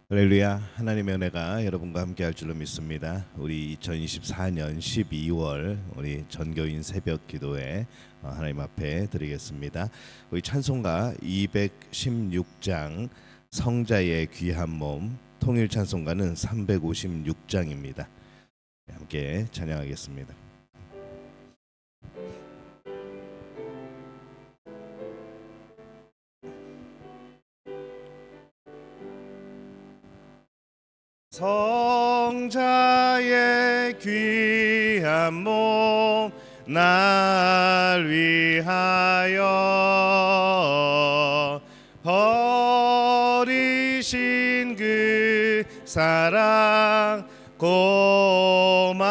할렐루야. 하나님의 은혜가 여러분과 함께할 줄로 믿습니다. 우리 2024년 12월 우리 전교인 새벽 기도회 하나님 앞에 드리겠습니다. 우리 찬송가 216장 성자의 귀한 몸, 통일 찬송가는 356장입니다. 함께 찬양하겠습니다. 성자의 귀한 몸 날 위하여 버리신 그 사랑 고마워라.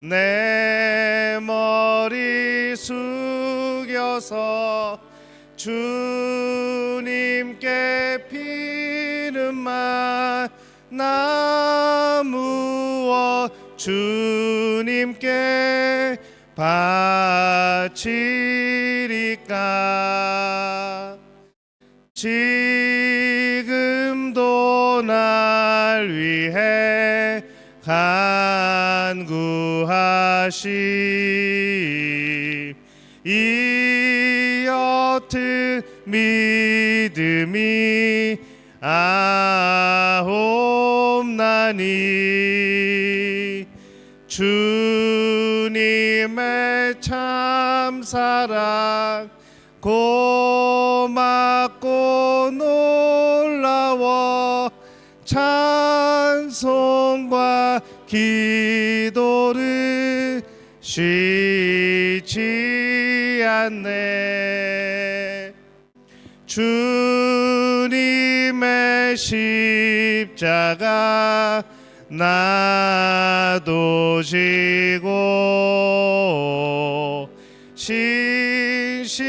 내 머리 숙여서 주님께 피는만 나무어 주님께 바치리까. 지금도 날 위해 간구하시 이 옅은 믿음이 아옵나니. 주님의 참사랑 고맙고 놀라워 찬송과 기도를 쉬지 않네. 주님의 십자가 나도 지고 신실한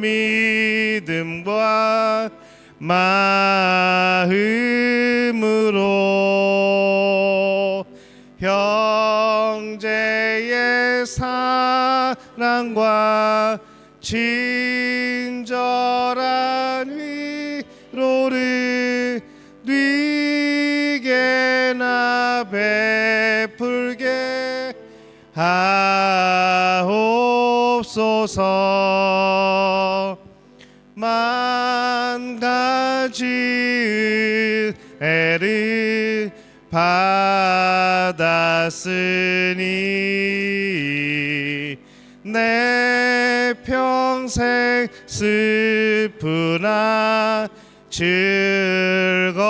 믿음과 마음으로 형제의 사랑과 친절한 위로를 네게나 베풀게 하옵소서. 만 가지 은혜를 받았으니 내 평생 슬프나 즐거우나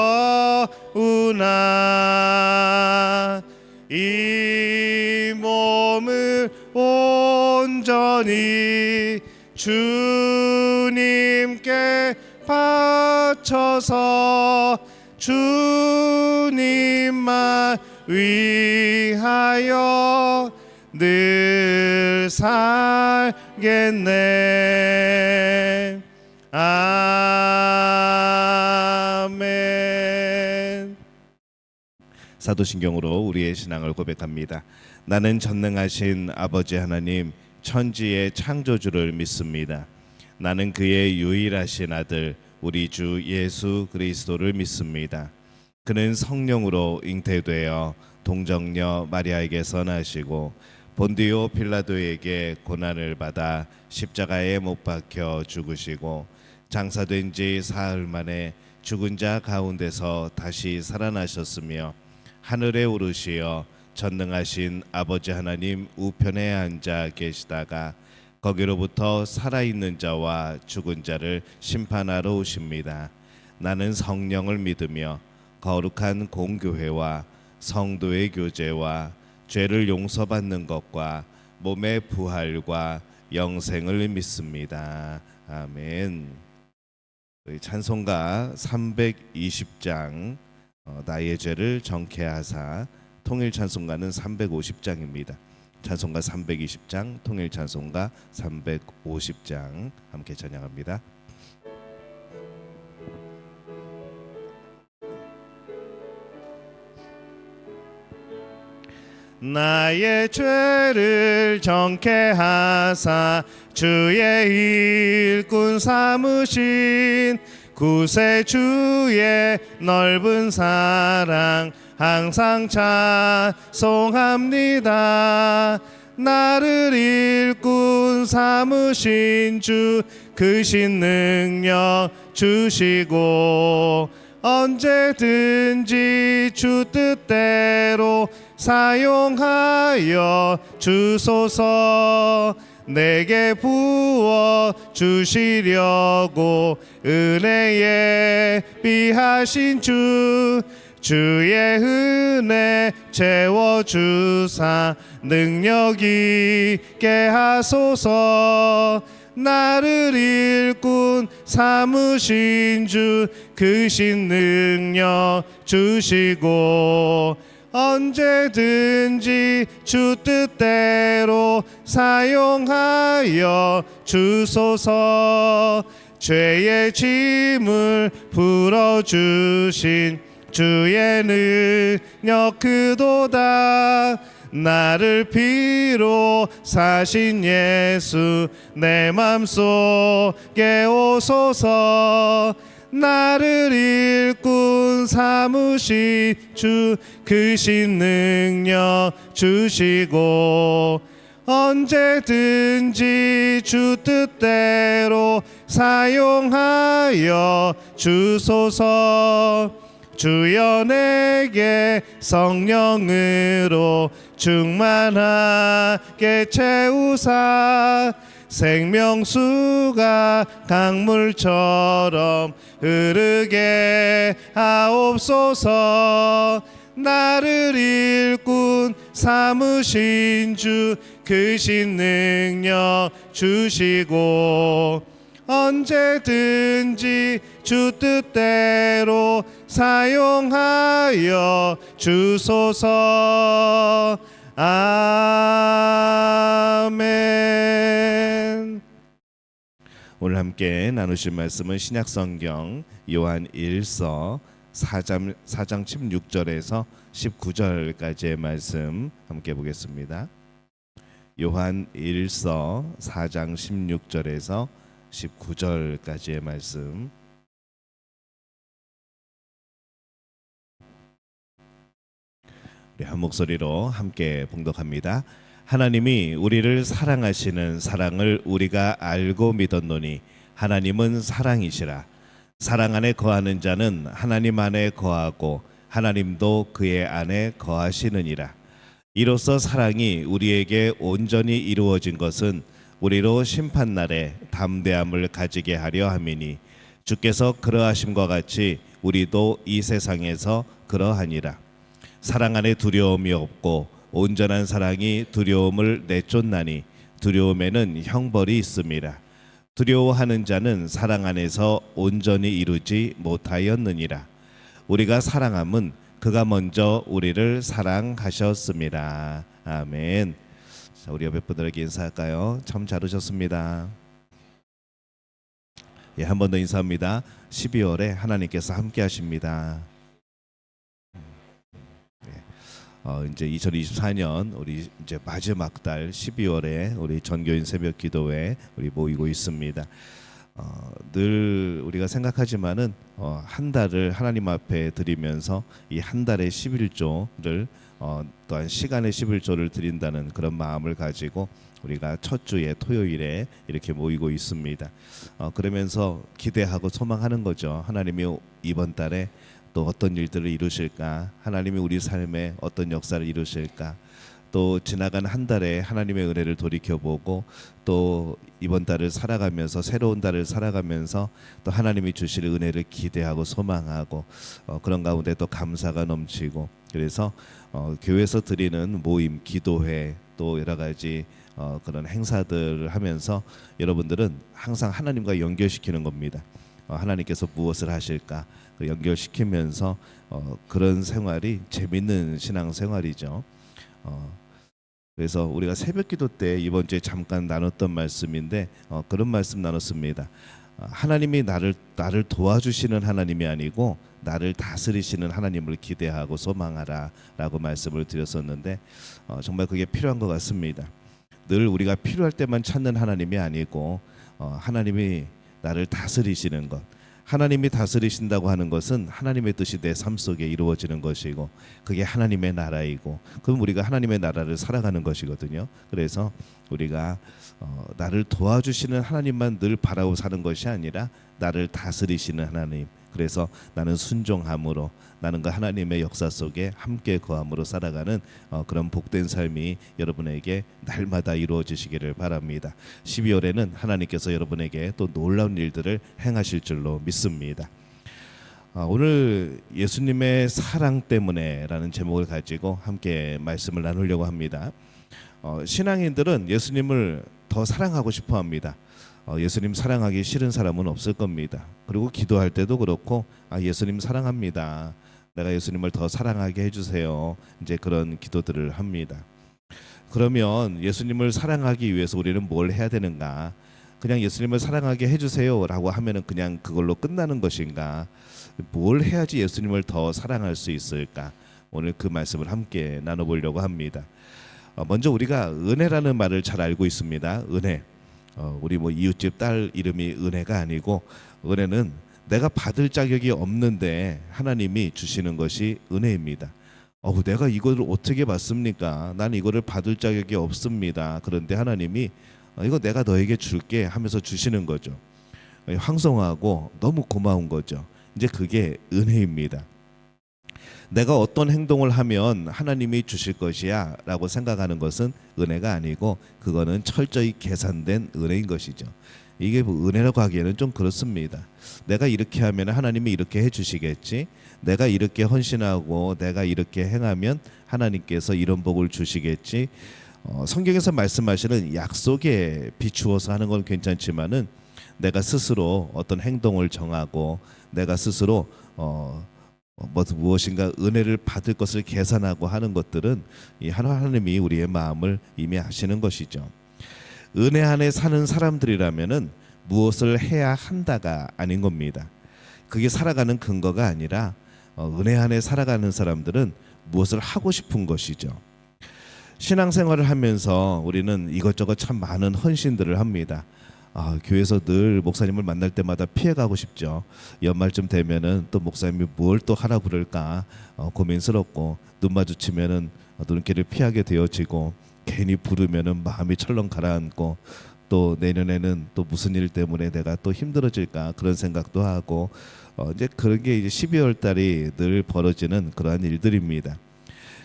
이 몸을 온전히 주님께 바쳐서 주님만 위하여 늘 살겠네. 아멘. 사도신경으로 우리의 신앙을 고백합니다. 나는 전능하신 아버지 하나님 천지의 창조주를 믿습니다. 나는 그의 유일하신 아들 우리 주 예수 그리스도를 믿습니다. 그는 성령으로 잉태되어 동정녀 마리아에게서 나시고 본디오 빌라도에게 고난을 받아 십자가에 못 박혀 죽으시고 장사된 지 사흘 만에 죽은 자 가운데서 다시 살아나셨으며 하늘에 오르시어 전능하신 아버지 하나님 우편에 앉아 계시다가 거기로부터 살아있는 자와 죽은 자를 심판하러 오십니다. 나는 성령을 믿으며 거룩한 공교회와 성도의 교제와 죄를 용서받는 것과 몸의 부활과 영생을 믿습니다. 아멘. 찬송가 320장 나의 죄를 정케하사, 통일 찬송가는 350장입니다. 찬송가 320장, 통일 찬송가 350장 함께 찬양합니다. 나의 죄를 정케하사 주의 일꾼 삼으신 구세주의 넓은 사랑 항상 찬송합니다. 나를 일꾼 삼으신 주 크신 능력 주시고 언제든지 주 뜻대로 사용하여 주소서. 내게 부어 주시려고 은혜에 비하신 주 주의 은혜 채워주사 능력 있게 하소서. 나를 일꾼 삼으신 주 크신 능력 주시고 언제든지 주 뜻대로 사용하여 주소서. 죄의 짐을 풀어주신 주의 능력 크도다. 나를 피로 사신 예수 내 맘속에 오소서. 나를 일꾼 삼으신 주 크신 능력 주시고 언제든지 주 뜻대로 사용하여 주소서. 주여 내게 성령으로 충만하게 채우사 생명수가 강물처럼 흐르게 하옵소서. 나를 일꾼 삼으신 주 크신 능력 주시고 언제든지 주 뜻대로 사용하여 주소서. 아멘. 오늘 함께 나누실 말씀은 신약성경 요한 1서 4장 16절에서 19절까지의 말씀 함께 보겠습니다. 요한 1서 4장 16절에서 19절까지의 말씀. 우리 한 목소리로 함께 봉독합니다. 하나님이 우리를 사랑하시는 사랑을 우리가 알고 믿었노니 하나님은 사랑이시라. 사랑 안에 거하는 자는 하나님 안에 거하고 하나님도 그의 안에 거하시느니라. 이로써 사랑이 우리에게 온전히 이루어진 것은 우리로 심판날에 담대함을 가지게 하려 함이니 주께서 그러하심과 같이 우리도 이 세상에서 그러하니라. 사랑 안에 두려움이 없고 온전한 사랑이 두려움을 내쫓나니 두려움에는 형벌이 있음이라. 두려워하는 자는 사랑 안에서 온전히 이루지 못하였느니라. 우리가 사랑함은 그가 먼저 우리를 사랑하셨습니다. 아멘. 자, 우리 옆에 분들에게 인사할까요? 참 잘 오셨습니다. 예, 한 번 더 인사합니다. 12월에 하나님께서 함께 하십니다. 이제 2024년 우리 이제 마지막 달 12월에 우리 전교인 새벽 기도회 우리 모이고 있습니다. 늘 우리가 생각하지만은 한 달을 하나님 앞에 드리면서 이 한 달의 11조를 또한 시간의 11조를 드린다는 그런 마음을 가지고 우리가 첫 주의 토요일에 이렇게 모이고 있습니다. 그러면서 기대하고 소망하는 거죠. 하나님이 이번 달에 또 어떤 일들을 이루실까? 하나님이 우리 삶에 어떤 역사를 이루실까? 또 지나간 한 달에 하나님의 은혜를 돌이켜보고 또 이번 달을 살아가면서 새로운 달을 살아가면서 또 하나님이 주실 은혜를 기대하고 소망하고 그런 가운데 또 감사가 넘치고 그래서 교회에서 드리는 모임, 기도회 또 여러 가지 그런 행사들을 하면서 여러분들은 항상 하나님과 연결시키는 겁니다. 하나님께서 무엇을 하실까 연결시키면서 그런 생활이 재밌는 신앙생활이죠. 그래서 우리가 새벽기도 때 이번 주에 잠깐 나눴던 말씀인데 그런 말씀 나눴습니다. 하나님이 나를 도와주시는 하나님이 아니고 나를 다스리시는 하나님을 기대하고 소망하라라고 말씀을 드렸었는데 정말 그게 필요한 것 같습니다. 늘 우리가 필요할 때만 찾는 하나님이 아니고 하나님이 나를 다스리시는 것, 하나님이 다스리신다고 하는 것은 하나님의 뜻이 내 삶 속에 이루어지는 것이고 그게 하나님의 나라이고 그럼 우리가 하나님의 나라를 살아가는 것이거든요. 그래서 우리가 나를 도와주시는 하나님만 늘 바라고 사는 것이 아니라 나를 다스리시는 하나님, 그래서 나는 순종함으로 나는 그 하나님의 역사 속에 함께 거함으로 살아가는 그런 복된 삶이 여러분에게 날마다 이루어지시기를 바랍니다. 12월에는 하나님께서 여러분에게 또 놀라운 일들을 행하실 줄로 믿습니다. 오늘 예수님의 사랑 때문에라는 제목을 가지고 함께 말씀을 나누려고 합니다. 신앙인들은 예수님을 더 사랑하고 싶어 합니다. 예수님 사랑하기 싫은 사람은 없을 겁니다. 그리고 기도할 때도 그렇고 예수님 사랑합니다. 내가 예수님을 더 사랑하게 해주세요. 이제 그런 기도들을 합니다. 그러면 예수님을 사랑하기 위해서 우리는 뭘 해야 되는가? 그냥 예수님을 사랑하게 해주세요라고 하면은 그냥 그걸로 끝나는 것인가? 뭘 해야지 예수님을 더 사랑할 수 있을까? 오늘 그 말씀을 함께 나눠보려고 합니다. 먼저 우리가 은혜라는 말을 잘 알고 있습니다. 은혜. 우리 이웃집 딸 이름이 은혜가 아니고 은혜는 내가 받을 자격이 없는데 하나님이 주시는 것이 은혜입니다. 내가 이거를 어떻게 받습니까? 난 이거를 받을 자격이 없습니다. 그런데 하나님이 이거 내가 너에게 줄게 하면서 주시는 거죠. 황송하고 너무 고마운 거죠. 이제 그게 은혜입니다. 내가 어떤 행동을 하면 하나님이 주실 것이야 라고 생각하는 것은 은혜가 아니고 그거는 철저히 계산된 은혜인 것이죠. 이게 은혜라고 하기에는 좀 그렇습니다. 내가 이렇게 하면 하나님이 이렇게 해주시겠지, 내가 이렇게 헌신하고 내가 이렇게 행하면 하나님께서 이런 복을 주시겠지. 성경에서 말씀하시는 약속에 비추어서 하는 건 괜찮지만은 내가 스스로 어떤 행동을 정하고 내가 스스로 무엇인가 은혜를 받을 것을 계산하고 하는 것들은 이 하나님이 우리의 마음을 이미 아시는 것이죠. 은혜 안에 사는 사람들이라면은 무엇을 해야 한다가 아닌 겁니다. 그게 살아가는 근거가 아니라 은혜 안에 살아가는 사람들은 무엇을 하고 싶은 것이죠. 신앙생활을 하면서 우리는 이것저것 참 많은 헌신들을 합니다. 교회에서 늘 목사님을 만날 때마다 피해가고 싶죠. 연말쯤 되면은 또 목사님이 뭘 또 하라 그럴까 고민스럽고 눈 마주치면은 눈길을 피하게 되어지고 괜히 부르면은 마음이 철렁 가라앉고 또 내년에는 또 무슨 일 때문에 내가 또 힘들어질까 그런 생각도 하고 이제 그런 게 이제 12월 달이 늘 벌어지는 그러한 일들입니다.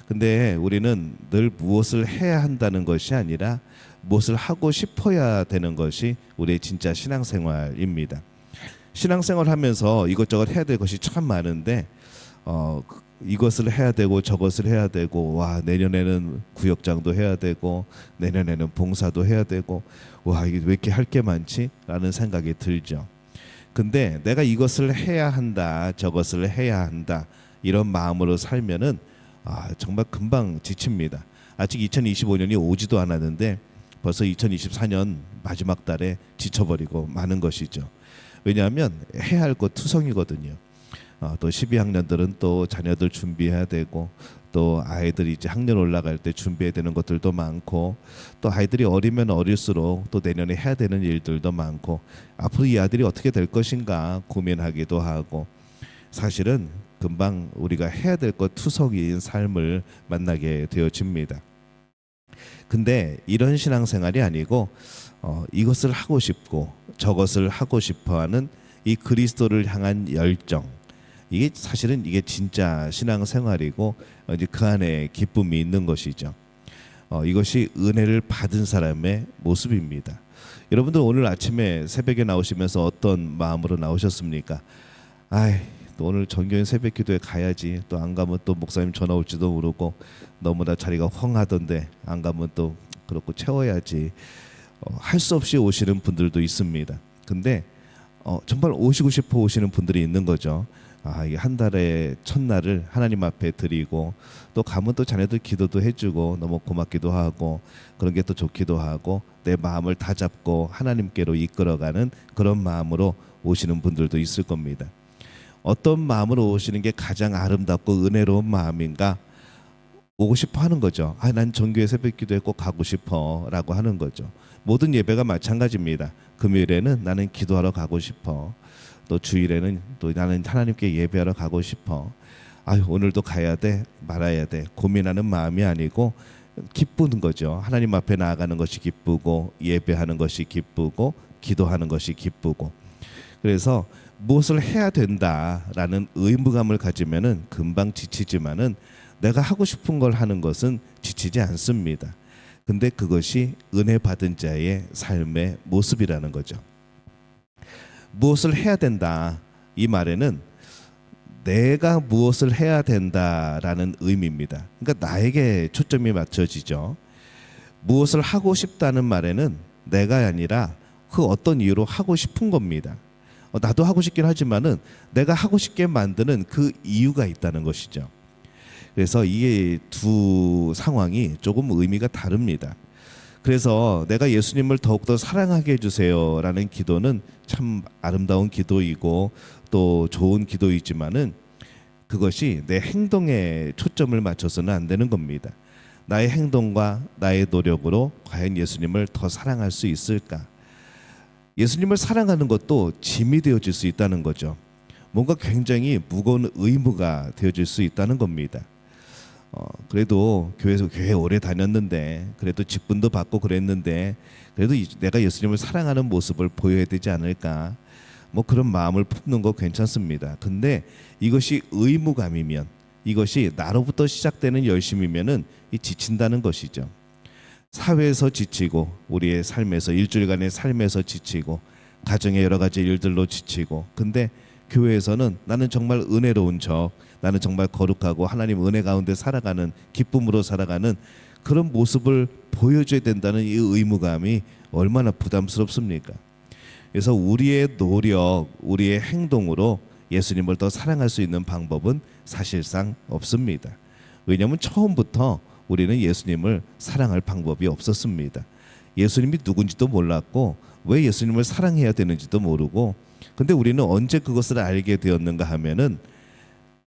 근데 우리는 늘 무엇을 해야 한다는 것이 아니라 무엇을 하고 싶어야 되는 것이 우리의 진짜 신앙생활입니다. 신앙생활 하면서 이것저것 해야 될 것이 참 많은데 이것을 해야 되고 저것을 해야 되고 내년에는 구역장도 해야 되고 내년에는 봉사도 해야 되고 이게 왜 이렇게 할 게 많지? 라는 생각이 들죠. 근데 내가 이것을 해야 한다, 저것을 해야 한다 이런 마음으로 살면은 정말 금방 지칩니다. 아직 2025년이 오지도 않았는데 벌써 2024년 마지막 달에 지쳐버리고 마는 것이죠. 왜냐하면 해야 할 것 투성이거든요. 또 12학년들은 또 자녀들 준비해야 되고 또 아이들이 이제 학년 올라갈 때 준비해야 되는 것들도 많고 또 아이들이 어리면 어릴수록 또 내년에 해야 되는 일들도 많고 앞으로 이 아들이 어떻게 될 것인가 고민하기도 하고 사실은 금방 우리가 해야 될 것 투성이인 삶을 만나게 되어집니다. 근데 이런 신앙생활이 아니고 이것을 하고 싶고 저것을 하고 싶어하는 이 그리스도를 향한 열정, 이게 사실은 이게 진짜 신앙생활이고 이제 그 안에 기쁨이 있는 것이죠. 이것이 은혜를 받은 사람의 모습입니다. 여러분들 오늘 아침에 새벽에 나오시면서 어떤 마음으로 나오셨습니까? 또 오늘 전교인 새벽기도에 가야지, 또 안 가면 또 목사님 전화 올지도 모르고 너무나 자리가 헝하던데 안 가면 또 그렇고 채워야지, 할 수 없이 오시는 분들도 있습니다. 근데 정말 오시고 싶어 오시는 분들이 있는 거죠. 이게 한 달의 첫날을 하나님 앞에 드리고 또 가면 또 자녀들 기도도 해주고 너무 고맙기도 하고 그런 게 또 좋기도 하고 내 마음을 다잡고 하나님께로 이끌어가는 그런 마음으로 오시는 분들도 있을 겁니다. 어떤 마음으로 오시는 게 가장 아름답고 은혜로운 마음인가? 오고 싶어 하는 거죠. 난 정교회 새벽기도에 꼭 가고 싶어라고 하는 거죠. 모든 예배가 마찬가지입니다. 금요일에는 나는 기도하러 가고 싶어. 또 주일에는 또 나는 하나님께 예배하러 가고 싶어. 오늘도 가야 돼 말아야 돼 고민하는 마음이 아니고 기쁘는 거죠. 하나님 앞에 나아가는 것이 기쁘고 예배하는 것이 기쁘고 기도하는 것이 기쁘고. 그래서 무엇을 해야 된다라는 의무감을 가지면은 금방 지치지만은 내가 하고 싶은 걸 하는 것은 지치지 않습니다. 근데 그것이 은혜 받은 자의 삶의 모습이라는 거죠. 무엇을 해야 된다 이 말에는 내가 무엇을 해야 된다라는 의미입니다. 그러니까 나에게 초점이 맞춰지죠. 무엇을 하고 싶다는 말에는 내가 아니라 그 어떤 이유로 하고 싶은 겁니다. 나도 하고 싶긴 하지만은 내가 하고 싶게 만드는 그 이유가 있다는 것이죠. 그래서 이게 두 상황이 조금 의미가 다릅니다. 그래서 내가 예수님을 더욱더 사랑하게 해주세요라는 기도는 참 아름다운 기도이고 또 좋은 기도이지만은 그것이 내 행동에 초점을 맞춰서는 안 되는 겁니다. 나의 행동과 나의 노력으로 과연 예수님을 더 사랑할 수 있을까? 예수님을 사랑하는 것도 짐이 되어질 수 있다는 거죠. 뭔가 굉장히 무거운 의무가 되어질 수 있다는 겁니다. 그래도 교회 오래 다녔는데 그래도 직분도 받고 그랬는데 그래도 내가 예수님을 사랑하는 모습을 보여야 되지 않을까? 그런 마음을 품는 거 괜찮습니다. 근데 이것이 의무감이면 이것이 나로부터 시작되는 열심이면은 지친다는 것이죠. 사회에서 지치고 우리의 삶에서 일주일간의 삶에서 지치고 가정의 여러 가지 일들로 지치고 근데 교회에서는 나는 정말 은혜로운 나는 정말 거룩하고 하나님 은혜 가운데 살아가는 기쁨으로 살아가는 그런 모습을 보여줘야 된다는 이 의무감이 얼마나 부담스럽습니까? 그래서 우리의 노력, 우리의 행동으로 예수님을 더 사랑할 수 있는 방법은 사실상 없습니다. 왜냐하면 처음부터 우리는 예수님을 사랑할 방법이 없었습니다. 예수님이 누군지도 몰랐고 왜 예수님을 사랑해야 되는지도 모르고 근데 우리는 언제 그것을 알게 되었는가 하면은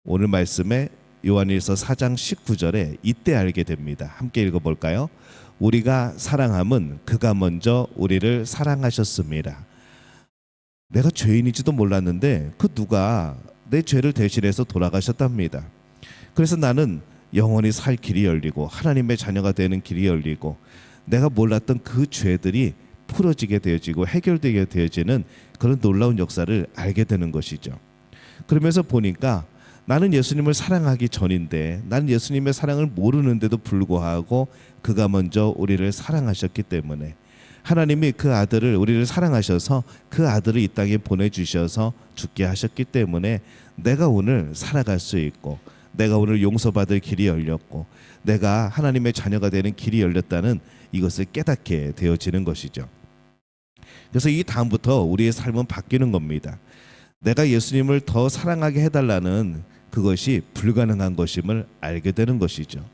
오늘 말씀에 요한일서 4장 19절에 이때 알게 됩니다. 함께 읽어볼까요? 우리가 사랑함은 그가 먼저 우리를 사랑하셨습니다. 내가 죄인인지도 몰랐는데 그 누가 내 죄를 대신해서 돌아가셨답니다. 그래서 나는 영원히 살 길이 열리고 하나님의 자녀가 되는 길이 열리고 내가 몰랐던 그 죄들이 풀어지게 되어지고 해결되게 되어지는 그런 놀라운 역사를 알게 되는 것이죠. 그러면서 보니까 나는 예수님을 사랑하기 전인데 나는 예수님의 사랑을 모르는데도 불구하고 그가 먼저 우리를 사랑하셨기 때문에 하나님이 그 아들을 우리를 사랑하셔서 그 아들을 이 땅에 보내주셔서 죽게 하셨기 때문에 내가 오늘 살아갈 수 있고 내가 오늘 용서받을 길이 열렸고 내가 하나님의 자녀가 되는 길이 열렸다는 이것을 깨닫게 되어지는 것이죠. 그래서 이 다음부터 우리의 삶은 바뀌는 겁니다. 내가 예수님을 더 사랑하게 해달라는 그것이 불가능한 것임을 알게 되는 것이죠.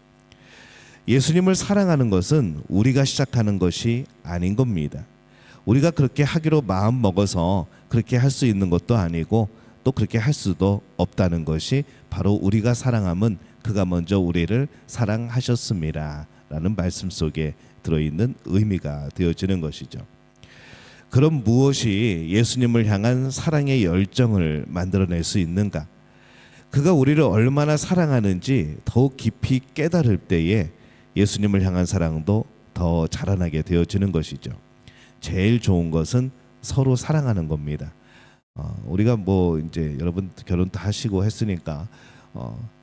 예수님을 사랑하는 것은 우리가 시작하는 것이 아닌 겁니다. 우리가 그렇게 하기로 마음 먹어서 그렇게 할 수 있는 것도 아니고 또 그렇게 할 수도 없다는 것이 바로 우리가 사랑함은 그가 먼저 우리를 사랑하셨습니다 라는 말씀 속에 들어있는 의미가 되어지는 것이죠. 그럼 무엇이 예수님을 향한 사랑의 열정을 만들어낼 수 있는가? 그가 우리를 얼마나 사랑하는지 더욱 깊이 깨달을 때에 예수님을 향한 사랑도 더 자라나게 되어지는 것이죠. 제일 좋은 것은 서로 사랑하는 겁니다. 우리가 이제 여러분 결혼도 하시고 했으니까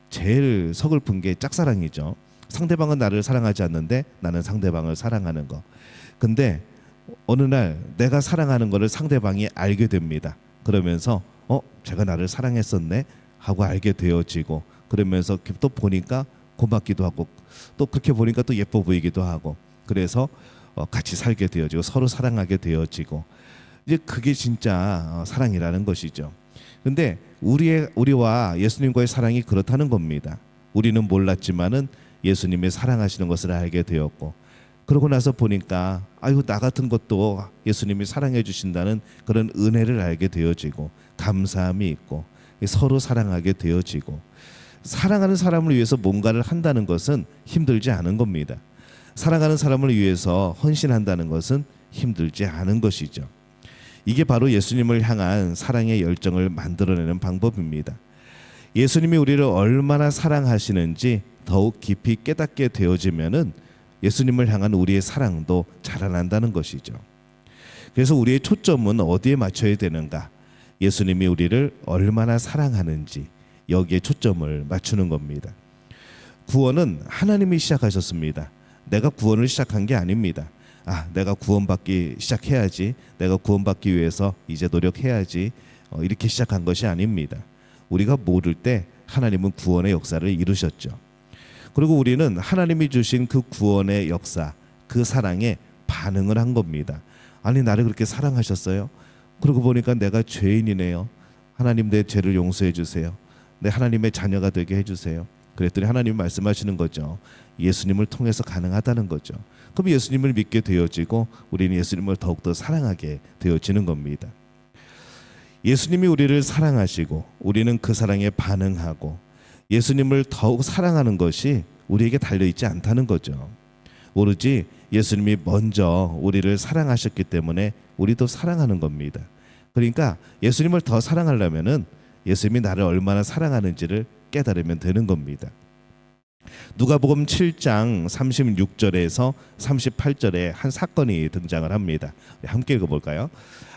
제일 서글픈 게 짝사랑이죠. 상대방은 나를 사랑하지 않는데 나는 상대방을 사랑하는 거. 근데 어느 날 내가 사랑하는 거를 상대방이 알게 됩니다. 그러면서 제가 나를 사랑했었네 하고 알게 되어지고 그러면서 또 보니까 고맙기도 하고 또 그렇게 보니까 또 예뻐 보이기도 하고 그래서 같이 살게 되어지고 서로 사랑하게 되어지고 이제 그게 진짜 사랑이라는 것이죠. 근데 우리와 예수님과의 사랑이 그렇다는 겁니다. 우리는 몰랐지만은 예수님의 사랑하시는 것을 알게 되었고, 그러고 나서 보니까 아유, 나 같은 것도 예수님이 사랑해 주신다는 그런 은혜를 알게 되어지고, 감사함이 있고, 서로 사랑하게 되어지고, 사랑하는 사람을 위해서 뭔가를 한다는 것은 힘들지 않은 겁니다. 사랑하는 사람을 위해서 헌신한다는 것은 힘들지 않은 것이죠. 이게 바로 예수님을 향한 사랑의 열정을 만들어내는 방법입니다. 예수님이 우리를 얼마나 사랑하시는지 더욱 깊이 깨닫게 되어지면은 예수님을 향한 우리의 사랑도 자라난다는 것이죠. 그래서 우리의 초점은 어디에 맞춰야 되는가? 예수님이 우리를 얼마나 사랑하는지 여기에 초점을 맞추는 겁니다. 구원은 하나님이 시작하셨습니다. 내가 구원을 시작한 게 아닙니다. 내가 구원받기 시작해야지, 내가 구원받기 위해서 이제 노력해야지, 이렇게 시작한 것이 아닙니다. 우리가 모를 때 하나님은 구원의 역사를 이루셨죠. 그리고 우리는 하나님이 주신 그 구원의 역사, 그 사랑에 반응을 한 겁니다. 아니, 나를 그렇게 사랑하셨어요? 그러고 보니까 내가 죄인이네요. 하나님, 내 죄를 용서해 주세요. 내 하나님의 자녀가 되게 해주세요. 그랬더니 하나님이 말씀하시는 거죠. 예수님을 통해서 가능하다는 거죠. 그럼 예수님을 믿게 되어지고 우리는 예수님을 더욱더 사랑하게 되어지는 겁니다. 예수님이 우리를 사랑하시고 우리는 그 사랑에 반응하고 예수님을 더욱 사랑하는 것이 우리에게 달려있지 않다는 거죠. 오로지 예수님이 먼저 우리를 사랑하셨기 때문에 우리도 사랑하는 겁니다. 그러니까 예수님을 더 사랑하려면은 예수님이 나를 얼마나 사랑하는지를 깨달으면 되는 겁니다. 누가복음 7장 36절에서 38절에 한 사건이 등장을 합니다. 함께 읽어볼까요?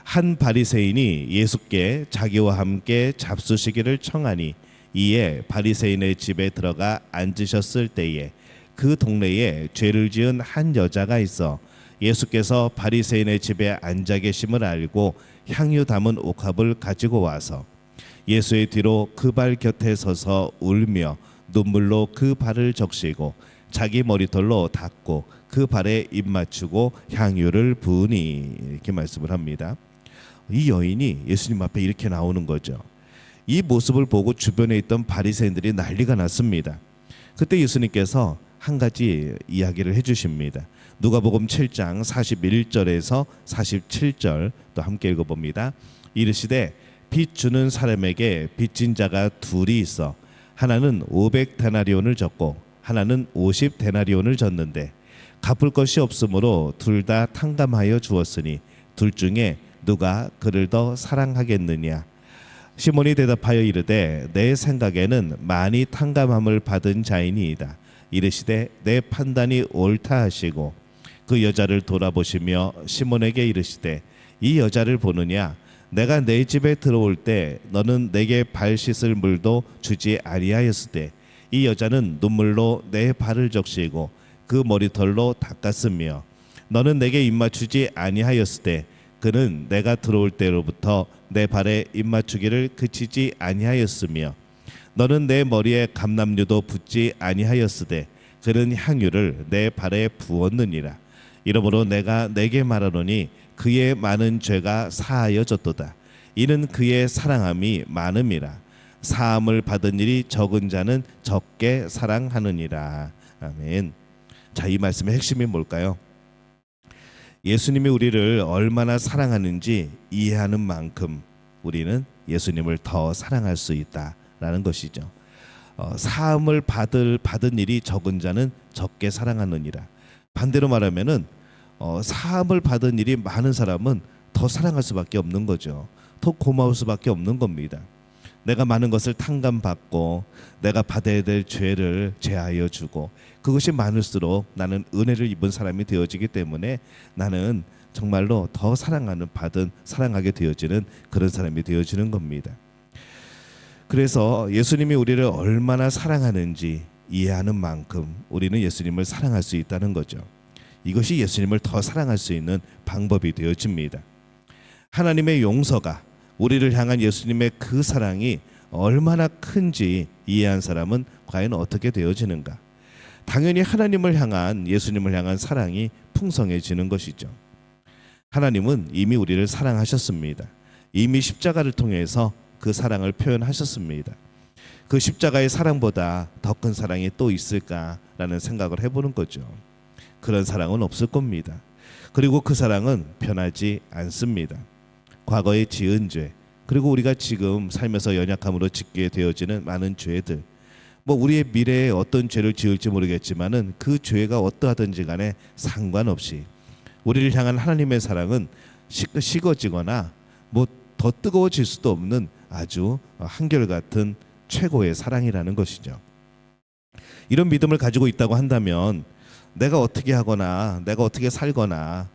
한 바리새인이 예수께 자기와 함께 잡수시기를 청하니 이에 바리새인의 집에 들어가 앉으셨을 때에 그 동네에 죄를 지은 한 여자가 있어 예수께서 바리새인의 집에 앉아 계심을 알고 향유 담은 옥합을 가지고 와서 예수의 뒤로 그 발 곁에 서서 울며 눈물로 그 발을 적시고 자기 머리털로 닦고 그 발에 입 맞추고 향유를 부으니, 이렇게 말씀을 합니다. 이 여인이 예수님 앞에 이렇게 나오는 거죠. 이 모습을 보고 주변에 있던 바리새인들이 난리가 났습니다. 그때 예수님께서 한 가지 이야기를 해주십니다. 누가복음 7장 41절에서 47절 또 함께 읽어봅니다. 이르시되 빚 주는 사람에게 빚진 자가 둘이 있어 하나는 500데나리온을 졌고 하나는 50데나리온을 졌는데 갚을 것이 없으므로 둘 다 탕감하여 주었으니 둘 중에 누가 그를 더 사랑하겠느냐. 시몬이 대답하여 이르되 내 생각에는 많이 탕감함을 받은 자이니이다. 이르시되 내 판단이 옳다 하시고 그 여자를 돌아보시며 시몬에게 이르시되 이 여자를 보느냐. 내가 내 집에 들어올 때 너는 내게 발 씻을 물도 주지 아니하였으되 이 여자는 눈물로 내 발을 적시고 그 머리털로 닦았으며 너는 내게 입맞추지 아니하였으되 그는 내가 들어올 때로부터 내 발에 입맞추기를 그치지 아니하였으며 너는 내 머리에 감람류도 붓지 아니하였으되 그는 향유를 내 발에 부었느니라. 이러므로 내가 내게 말하노니 그의 많은 죄가 사하여졌도다. 이는 그의 사랑함이 많음이라. 사함을 받은 일이 적은 자는 적게 사랑하느니라. 아멘. 자, 이 말씀의 핵심이 뭘까요? 예수님이 우리를 얼마나 사랑하는지 이해하는 만큼 우리는 예수님을 더 사랑할 수 있다라는 것이죠. 사함을 받은 일이 적은 자는 적게 사랑하느니라. 반대로 말하면은 사함을 받은 일이 많은 사람은 더 사랑할 수밖에 없는 거죠. 더 고마울 수밖에 없는 겁니다. 내가 많은 것을 탕감받고 내가 받아야 될 죄를 제하여 주고 그것이 많을수록 나는 은혜를 입은 사람이 되어지기 때문에 나는 정말로 더 사랑하게 되어지는 그런 사람이 되어지는 겁니다. 그래서 예수님이 우리를 얼마나 사랑하는지 이해하는 만큼 우리는 예수님을 사랑할 수 있다는 거죠. 이것이 예수님을 더 사랑할 수 있는 방법이 되어집니다. 하나님의 용서가 우리를 향한 예수님의 그 사랑이 얼마나 큰지 이해한 사람은 과연 어떻게 되어지는가? 당연히 하나님을 향한 예수님을 향한 사랑이 풍성해지는 것이죠. 하나님은 이미 우리를 사랑하셨습니다. 이미 십자가를 통해서 그 사랑을 표현하셨습니다. 그 십자가의 사랑보다 더 큰 사랑이 또 있을까라는 생각을 해보는 거죠. 그런 사랑은 없을 겁니다. 그리고 그 사랑은 변하지 않습니다. 과거에 지은 죄, 그리고 우리가 지금 살면서 연약함으로 짓게 되어지는 많은 죄들, 우리의 미래에 어떤 죄를 지을지 모르겠지만은 그 죄가 어떠하든지 간에 상관없이 우리를 향한 하나님의 사랑은 식어지거나 더 뜨거워질 수도 없는 아주 한결같은 최고의 사랑이라는 것이죠. 이런 믿음을 가지고 있다고 한다면 내가 어떻게 하거나 내가 어떻게 살거나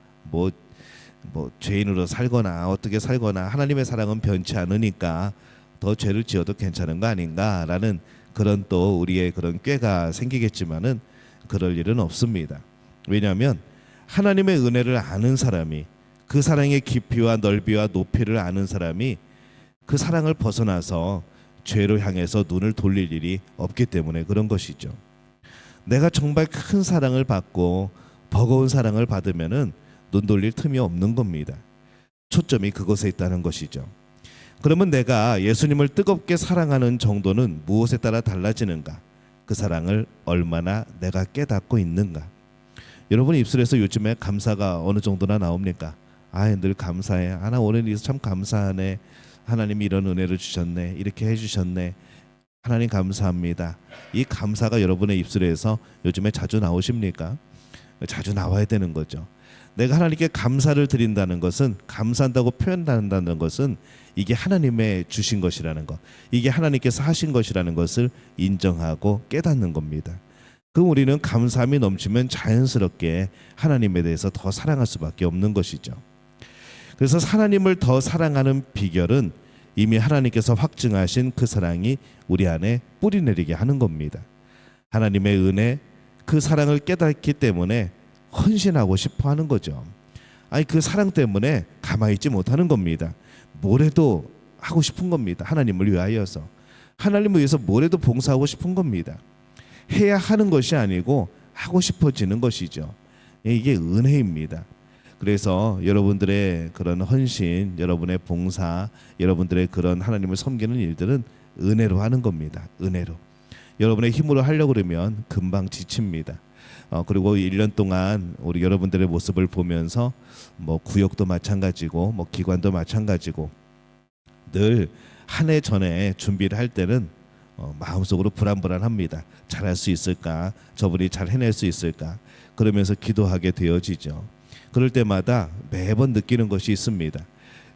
죄인으로 살거나 어떻게 살거나 하나님의 사랑은 변치 않으니까 더 죄를 지어도 괜찮은 거 아닌가라는 그런 또 우리의 그런 꾀가 생기겠지만은 그럴 일은 없습니다. 왜냐하면 하나님의 은혜를 아는 사람이, 그 사랑의 깊이와 넓이와 높이를 아는 사람이 그 사랑을 벗어나서 죄로 향해서 눈을 돌릴 일이 없기 때문에 그런 것이죠. 내가 정말 큰 사랑을 받고 버거운 사랑을 받으면은 눈 돌릴 틈이 없는 겁니다. 초점이 그것에 있다는 것이죠. 그러면 내가 예수님을 뜨겁게 사랑하는 정도는 무엇에 따라 달라지는가? 그 사랑을 얼마나 내가 깨닫고 있는가? 여러분 입술에서 요즘에 감사가 어느 정도나 나옵니까? 늘 감사해. 나 오늘 참 감사하네. 하나님이 이런 은혜를 주셨네. 이렇게 해주셨네. 하나님 감사합니다. 이 감사가 여러분의 입술에서 요즘에 자주 나오십니까? 자주 나와야 되는 거죠. 내가 하나님께 감사를 드린다는 것은, 감사한다고 표현한다는 것은 이게 하나님의 주신 것이라는 것, 이게 하나님께서 하신 것이라는 것을 인정하고 깨닫는 겁니다. 그럼 우리는 감사함이 넘치면 자연스럽게 하나님에 대해서 더 사랑할 수밖에 없는 것이죠. 그래서 하나님을 더 사랑하는 비결은 이미 하나님께서 확증하신 그 사랑이 우리 안에 뿌리내리게 하는 겁니다. 하나님의 은혜, 그 사랑을 깨닫기 때문에 헌신하고 싶어 하는 거죠. 그 사랑 때문에 가만히 있지 못하는 겁니다. 뭐래도 하고 싶은 겁니다. 하나님을 위하여서, 하나님을 위해서 뭐래도 봉사하고 싶은 겁니다. 해야 하는 것이 아니고 하고 싶어지는 것이죠. 이게 은혜입니다. 그래서 여러분들의 그런 헌신, 여러분의 봉사, 여러분들의 그런 하나님을 섬기는 일들은 은혜로 하는 겁니다. 은혜로. 여러분의 힘으로 하려고 그러면 금방 지칩니다. 그리고 1년 동안 우리 여러분들의 모습을 보면서 구역도 마찬가지고 기관도 마찬가지고 늘 한 해 전에 준비를 할 때는 마음속으로 불안불안합니다. 잘할 수 있을까? 저분이 잘 해낼 수 있을까? 그러면서 기도하게 되어지죠. 그럴 때마다 매번 느끼는 것이 있습니다.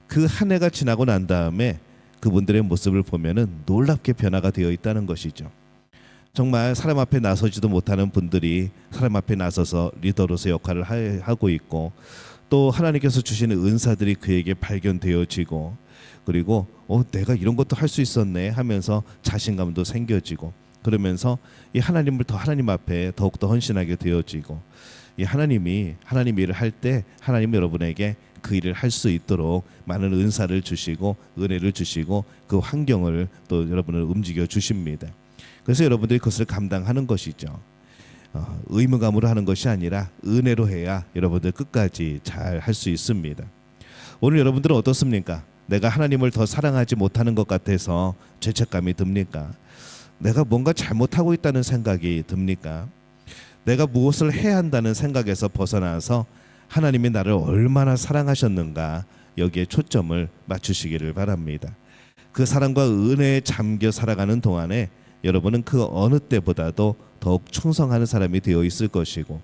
그 한 해가 지나고 난 다음에 그분들의 모습을 보면은 놀랍게 변화가 되어 있다는 것이죠. 정말 사람 앞에 나서지도 못하는 분들이 사람 앞에 나서서 리더로서 역할을 하고 있고, 또 하나님께서 주시는 은사들이 그에게 발견되어지고, 그리고 내가 이런 것도 할 수 있었네 하면서 자신감도 생겨지고, 그러면서 이 하나님을 더 하나님 앞에 더욱더 헌신하게 되어지고, 이 하나님이 하나님 일을 할 때 하나님 여러분에게 그 일을 할 수 있도록 많은 은사를 주시고 은혜를 주시고 그 환경을 또 여러분을 움직여 주십니다. 그래서 여러분들이 그것을 감당하는 것이죠. 의무감으로 하는 것이 아니라 은혜로 해야 여러분들 끝까지 잘 할 수 있습니다. 오늘 여러분들은 어떻습니까? 내가 하나님을 더 사랑하지 못하는 것 같아서 죄책감이 듭니까? 내가 뭔가 잘못하고 있다는 생각이 듭니까? 내가 무엇을 해야 한다는 생각에서 벗어나서 하나님이 나를 얼마나 사랑하셨는가, 여기에 초점을 맞추시기를 바랍니다. 그 사랑과 은혜에 잠겨 살아가는 동안에 여러분은 그 어느 때보다도 더욱 충성하는 사람이 되어 있을 것이고,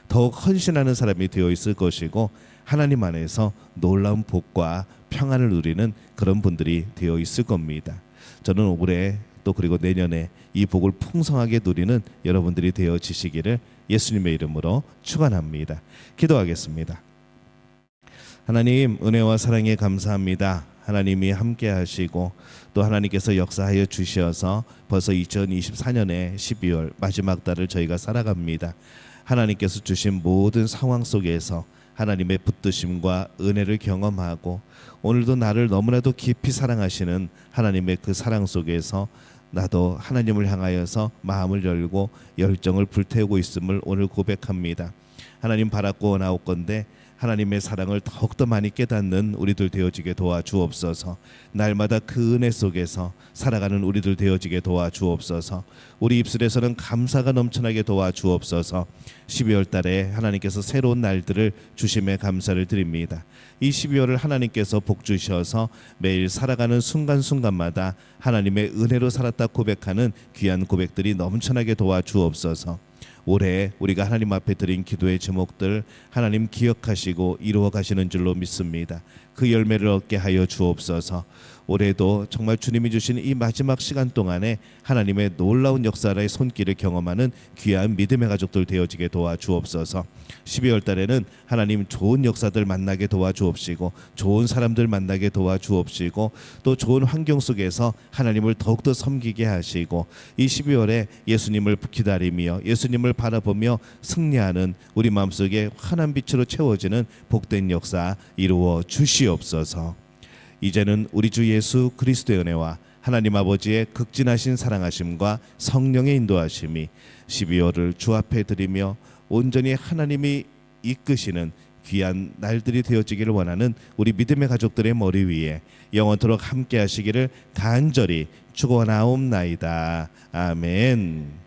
더욱 헌신하는 사람이 되어 있을 것이고, 하나님 안에서 놀라운 복과 평안을 누리는 그런 분들이 되어 있을 겁니다. 저는 올해 또 그리고 내년에 이 복을 풍성하게 누리는 여러분들이 되어지시기를 예수님의 이름으로 축원합니다. 기도하겠습니다. 하나님, 은혜와 사랑에 감사합니다. 하나님이 함께 하시고 또 하나님께서 역사하여 주셔서 벌써 2024년의 12월 마지막 달을 저희가 살아갑니다. 하나님께서 주신 모든 상황 속에서 하나님의 붙드심과 은혜를 경험하고, 오늘도 나를 너무나도 깊이 사랑하시는 하나님의 그 사랑 속에서 나도 하나님을 향하여서 마음을 열고 열정을 불태우고 있음을 오늘 고백합니다. 하나님 바라고 나옵건대 하나님의 사랑을 더욱더 많이 깨닫는 우리들 되어지게 도와주옵소서. 날마다 그 은혜 속에서 살아가는 우리들 되어지게 도와주옵소서. 우리 입술에서는 감사가 넘쳐나게 도와주옵소서. 12월 달에 하나님께서 새로운 날들을 주심에 감사를 드립니다. 이 12월을 하나님께서 복 주셔서 매일 살아가는 순간순간마다 하나님의 은혜로 살았다 고백하는 귀한 고백들이 넘쳐나게 도와주옵소서. 올해 우리가 하나님 앞에 드린 기도의 제목들 하나님 기억하시고 이루어 가시는 줄로 믿습니다. 그 열매를 얻게 하여 주옵소서. 올해도 정말 주님이 주신 이 마지막 시간 동안에 하나님의 놀라운 역사의 손길을 경험하는 귀한 믿음의 가족들 되어지게 도와주옵소서. 12월 달에는 하나님 좋은 역사들 만나게 도와주옵시고 좋은 사람들 만나게 도와주옵시고 또 좋은 환경 속에서 하나님을 더욱더 섬기게 하시고 이 12월에 예수님을 기다리며 예수님을 바라보며 승리하는 우리 마음속에 환한 빛으로 채워지는 복된 역사 이루어 주시옵소서. 이제는 우리 주 예수 그리스도의 은혜와 하나님 아버지의 극진하신 사랑하심과 성령의 인도하심이 12월을 주 앞에 드리며 온전히 하나님이 이끄시는 귀한 날들이 되어지기를 원하는 우리 믿음의 가족들의 머리 위에 영원토록 함께 하시기를 간절히 축원하옵나이다. 아멘.